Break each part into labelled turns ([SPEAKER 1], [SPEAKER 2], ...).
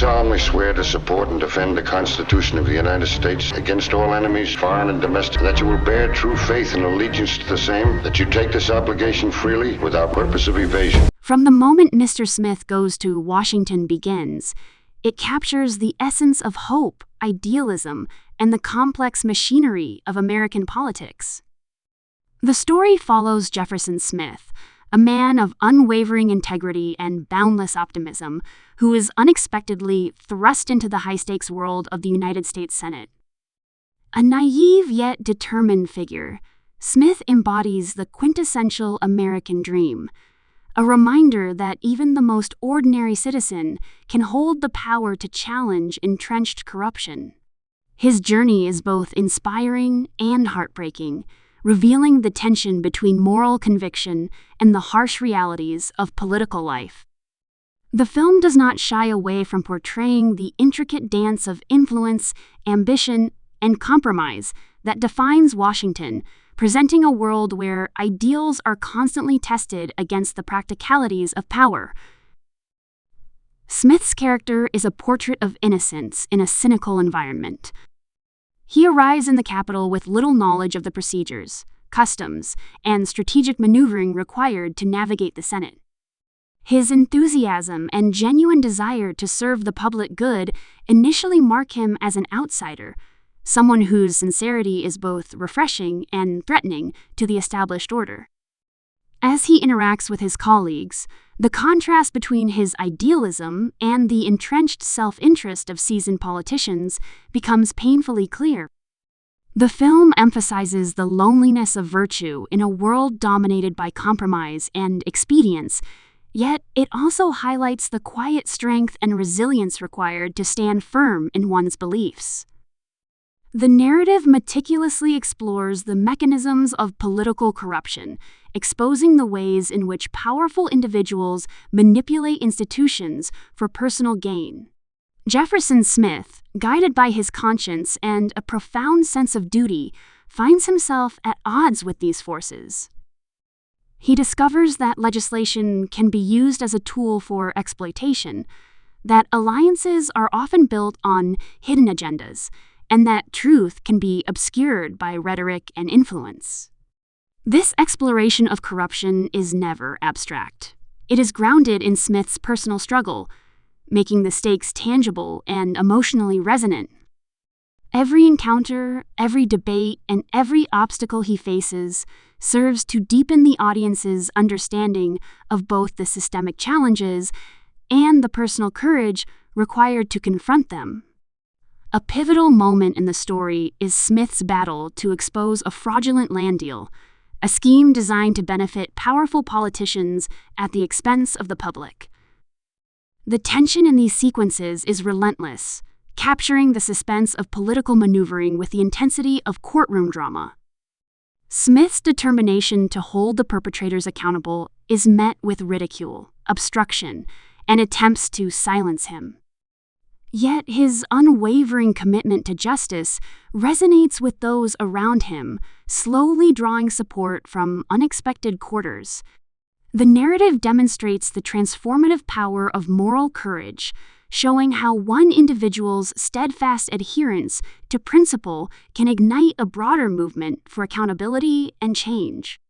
[SPEAKER 1] Solemnly swear to support and defend the Constitution of the United States against all enemies, foreign and domestic, that you will bear true faith and allegiance to the same, that you take this obligation freely without purpose of evasion.
[SPEAKER 2] From the moment Mr. Smith goes to Washington begins, it captures the essence of hope, idealism, and the complex machinery of American politics. The story follows Jefferson Smith, a man of unwavering integrity and boundless optimism, who is unexpectedly thrust into the high-stakes world of the United States Senate. A naive yet determined figure, Smith embodies the quintessential American dream, a reminder that even the most ordinary citizen can hold the power to challenge entrenched corruption. His journey is both inspiring and heartbreaking, revealing the tension between moral conviction and the harsh realities of political life. The film does not shy away from portraying the intricate dance of influence, ambition, and compromise that defines Washington, presenting a world where ideals are constantly tested against the practicalities of power. Smith's character is a portrait of innocence in a cynical environment. He arrives in the Capitol with little knowledge of the procedures, customs, and strategic maneuvering required to navigate the Senate. His enthusiasm and genuine desire to serve the public good initially mark him as an outsider, someone whose sincerity is both refreshing and threatening to the established order. As he interacts with his colleagues, the contrast between his idealism and the entrenched self-interest of seasoned politicians becomes painfully clear. The film emphasizes the loneliness of virtue in a world dominated by compromise and expedience, yet it also highlights the quiet strength and resilience required to stand firm in one's beliefs. The narrative meticulously explores the mechanisms of political corruption, exposing the ways in which powerful individuals manipulate institutions for personal gain. Jefferson Smith, guided by his conscience and a profound sense of duty, finds himself at odds with these forces. He discovers that legislation can be used as a tool for exploitation, that alliances are often built on hidden agendas, and that truth can be obscured by rhetoric and influence. This exploration of corruption is never abstract. It is grounded in Smith's personal struggle, making the stakes tangible and emotionally resonant. Every encounter, every debate, and every obstacle he faces serves to deepen the audience's understanding of both the systemic challenges and the personal courage required to confront them. A pivotal moment in the story is Smith's battle to expose a fraudulent land deal, a scheme designed to benefit powerful politicians at the expense of the public. The tension in these sequences is relentless, capturing the suspense of political maneuvering with the intensity of courtroom drama. Smith's determination to hold the perpetrators accountable is met with ridicule, obstruction, and attempts to silence him. Yet his unwavering commitment to justice resonates with those around him, slowly drawing support from unexpected quarters. The narrative demonstrates the transformative power of moral courage, showing how one individual's steadfast adherence to principle can ignite a broader movement for accountability and change.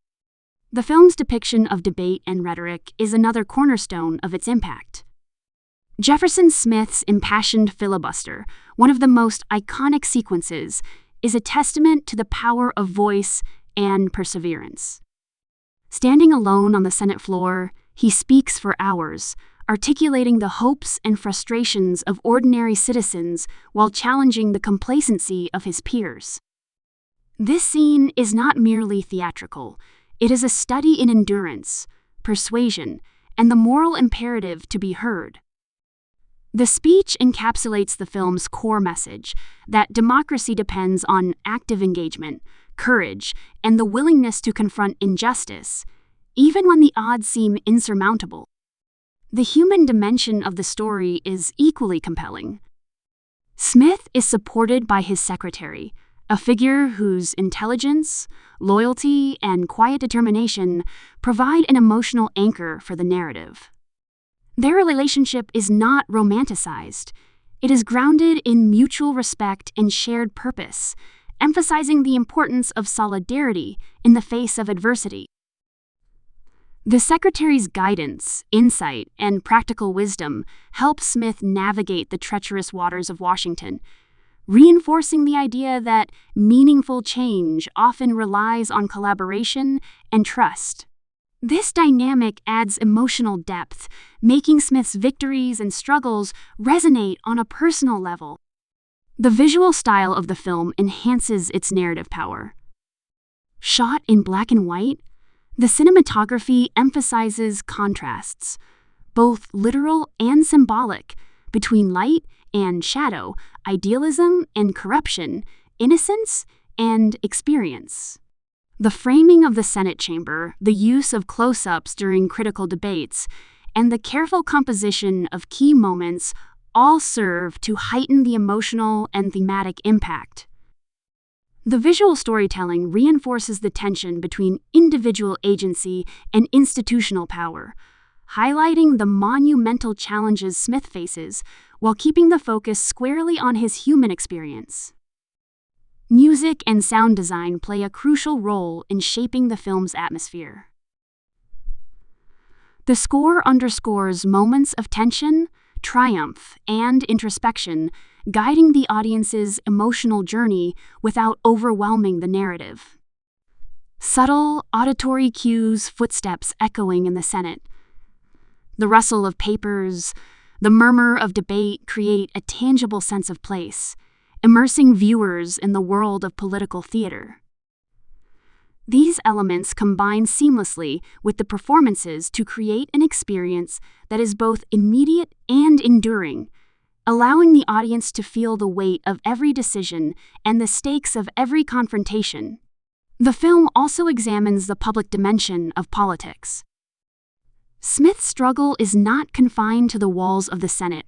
[SPEAKER 2] The film's depiction of debate and rhetoric is another cornerstone of its impact. Jefferson Smith's impassioned filibuster, one of the most iconic sequences, is a testament to the power of voice and perseverance. Standing alone on the Senate floor, he speaks for hours, articulating the hopes and frustrations of ordinary citizens while challenging the complacency of his peers. This scene is not merely theatrical, it is a study in endurance, persuasion, and the moral imperative to be heard. The speech encapsulates the film's core message that democracy depends on active engagement, courage, and the willingness to confront injustice, even when the odds seem insurmountable. The human dimension of the story is equally compelling. Smith is supported by his secretary, a figure whose intelligence, loyalty, and quiet determination provide an emotional anchor for the narrative. Their relationship is not romanticized. It is grounded in mutual respect and shared purpose, emphasizing the importance of solidarity in the face of adversity. The secretary's guidance, insight, and practical wisdom help Smith navigate the treacherous waters of Washington, reinforcing the idea that meaningful change often relies on collaboration and trust. This dynamic adds emotional depth, making Smith's victories and struggles resonate on a personal level. The visual style of the film enhances its narrative power. Shot in black and white, the cinematography emphasizes contrasts, both literal and symbolic, between light and shadow, idealism and corruption, innocence and experience. The framing of the Senate chamber, the use of close-ups during critical debates, and the careful composition of key moments all serve to heighten the emotional and thematic impact. The visual storytelling reinforces the tension between individual agency and institutional power, highlighting the monumental challenges Smith faces while keeping the focus squarely on his human experience. Music and sound design play a crucial role in shaping the film's atmosphere. The score underscores moments of tension, triumph, and introspection, guiding the audience's emotional journey without overwhelming the narrative. Subtle auditory cues, footsteps echoing in the Senate, the rustle of papers, the murmur of debate create a tangible sense of place, immersing viewers in the world of political theater. These elements combine seamlessly with the performances to create an experience that is both immediate and enduring, allowing the audience to feel the weight of every decision and the stakes of every confrontation. The film also examines the public dimension of politics. Smith's struggle is not confined to the walls of the Senate.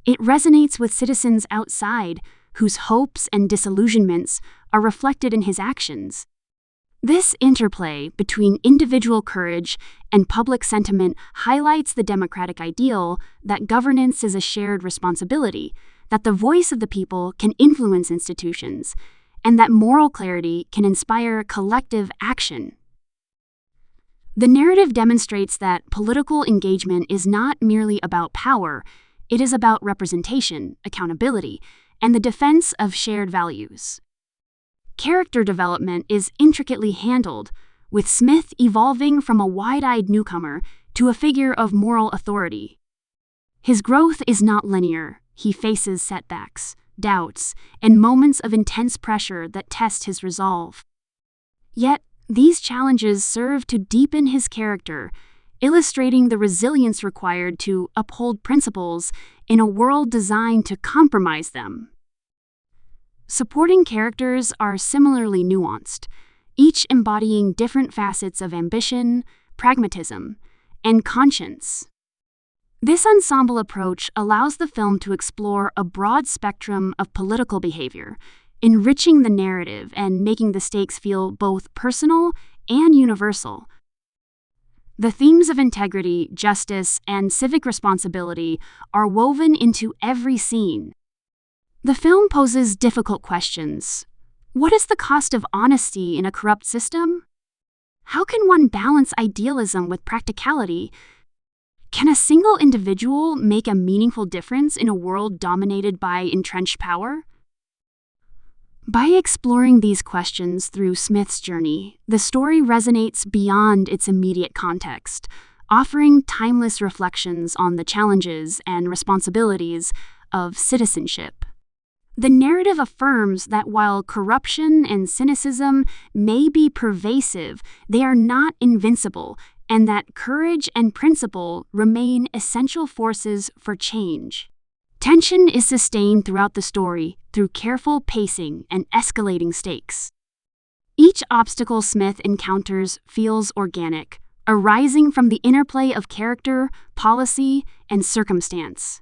[SPEAKER 2] It resonates with citizens outside, whose hopes and disillusionments are reflected in his actions. This interplay between individual courage and public sentiment highlights the democratic ideal that governance is a shared responsibility, that the voice of the people can influence institutions, and that moral clarity can inspire collective action. The narrative demonstrates that political engagement is not merely about power, it is about representation, accountability, and the defense of shared values. Character development is intricately handled, with Smith evolving from a wide-eyed newcomer to a figure of moral authority. His growth is not linear. He faces setbacks, doubts, and moments of intense pressure that test his resolve. Yet, these challenges serve to deepen his character, illustrating the resilience required to uphold principles in a world designed to compromise them. Supporting characters are similarly nuanced, each embodying different facets of ambition, pragmatism, and conscience. This ensemble approach allows the film to explore a broad spectrum of political behavior, enriching the narrative and making the stakes feel both personal and universal. The themes of integrity, justice, and civic responsibility are woven into every scene. The film poses difficult questions. What is the cost of honesty in a corrupt system? How can one balance idealism with practicality? Can a single individual make a meaningful difference in a world dominated by entrenched power? By exploring these questions through Smith's journey, the story resonates beyond its immediate context, offering timeless reflections on the challenges and responsibilities of citizenship. The narrative affirms that while corruption and cynicism may be pervasive, they are not invincible, and that courage and principle remain essential forces for change. Tension is sustained throughout the story through careful pacing and escalating stakes. Each obstacle Smith encounters feels organic, arising from the interplay of character, policy, and circumstance.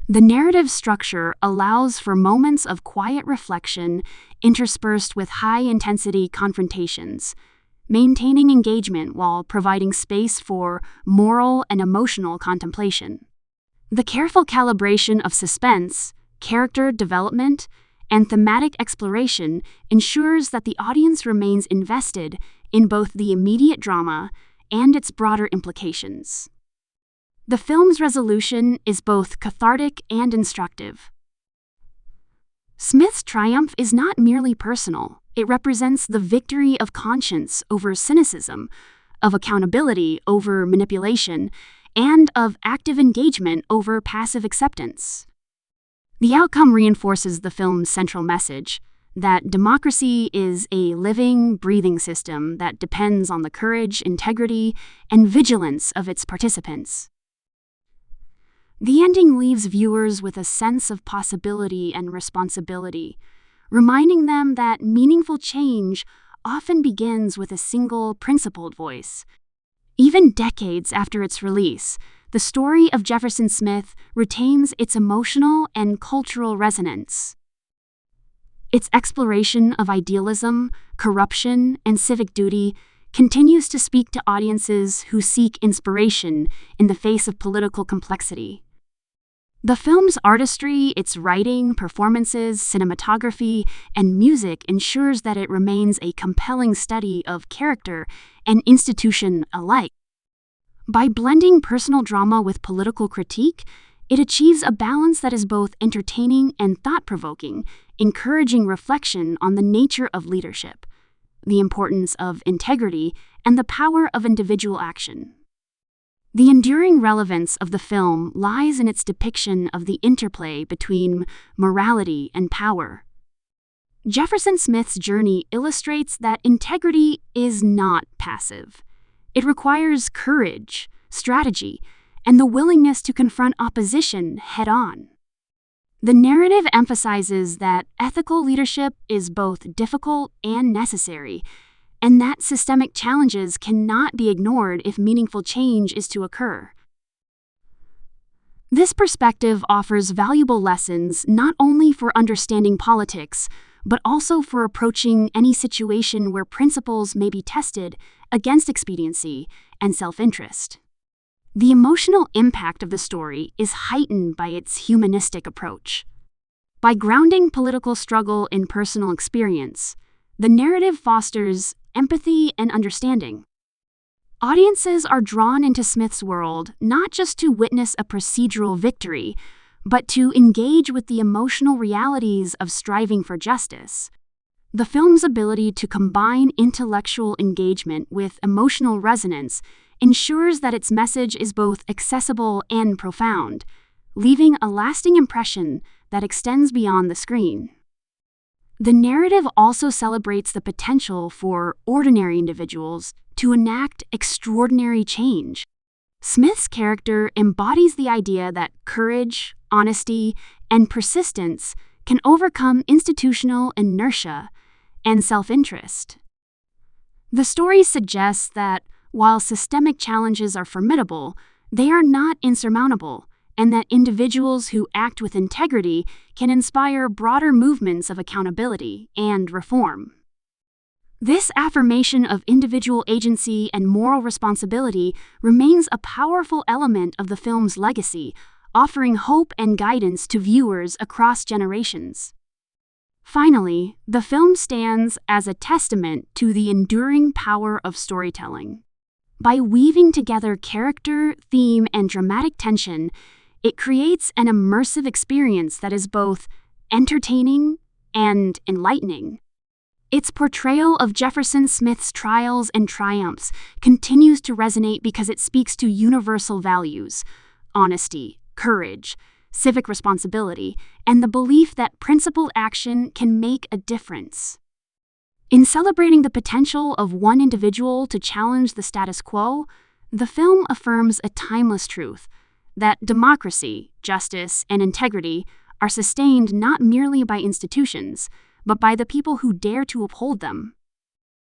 [SPEAKER 2] The narrative structure allows for moments of quiet reflection interspersed with high-intensity confrontations, maintaining engagement while providing space for moral and emotional contemplation. The careful calibration of suspense, character development, and thematic exploration ensures that the audience remains invested in both the immediate drama and its broader implications. The film's resolution is both cathartic and instructive. Smith's triumph is not merely personal. It represents the victory of conscience over cynicism, of accountability over manipulation, and of active engagement over passive acceptance. The outcome reinforces the film's central message that democracy is a living, breathing system that depends on the courage, integrity, and vigilance of its participants. The ending leaves viewers with a sense of possibility and responsibility, reminding them that meaningful change often begins with a single, principled voice. Even decades after its release, the story of Jefferson Smith retains its emotional and cultural resonance. Its exploration of idealism, corruption, and civic duty continues to speak to audiences who seek inspiration in the face of political complexity. The film's artistry, its writing, performances, cinematography, and music ensures that it remains a compelling study of character and institution alike. By blending personal drama with political critique, it achieves a balance that is both entertaining and thought-provoking, encouraging reflection on the nature of leadership, the importance of integrity, and the power of individual action. The enduring relevance of the film lies in its depiction of the interplay between morality and power. Jefferson Smith's journey illustrates that integrity is not passive. It requires courage, strategy, and the willingness to confront opposition head-on. The narrative emphasizes that ethical leadership is both difficult and necessary, and that systemic challenges cannot be ignored if meaningful change is to occur. This perspective offers valuable lessons not only for understanding politics, but also for approaching any situation where principles may be tested against expediency and self-interest. The emotional impact of the story is heightened by its humanistic approach. By grounding political struggle in personal experience, the narrative fosters empathy and understanding. Audiences are drawn into Smith's world not just to witness a procedural victory, but to engage with the emotional realities of striving for justice. The film's ability to combine intellectual engagement with emotional resonance ensures that its message is both accessible and profound, leaving a lasting impression that extends beyond the screen. The narrative also celebrates the potential for ordinary individuals to enact extraordinary change. Smith's character embodies the idea that courage, honesty, and persistence can overcome institutional inertia and self-interest. The story suggests that while systemic challenges are formidable, they are not insurmountable, and that individuals who act with integrity can inspire broader movements of accountability and reform. This affirmation of individual agency and moral responsibility remains a powerful element of the film's legacy, offering hope and guidance to viewers across generations. Finally, the film stands as a testament to the enduring power of storytelling. By weaving together character, theme, and dramatic tension, it creates an immersive experience that is both entertaining and enlightening. Its portrayal of Jefferson Smith's trials and triumphs continues to resonate because it speaks to universal values: honesty, courage, civic responsibility, and the belief that principled action can make a difference. In celebrating the potential of one individual to challenge the status quo, the film affirms a timeless truth: that democracy, justice, and integrity are sustained not merely by institutions, but by the people who dare to uphold them.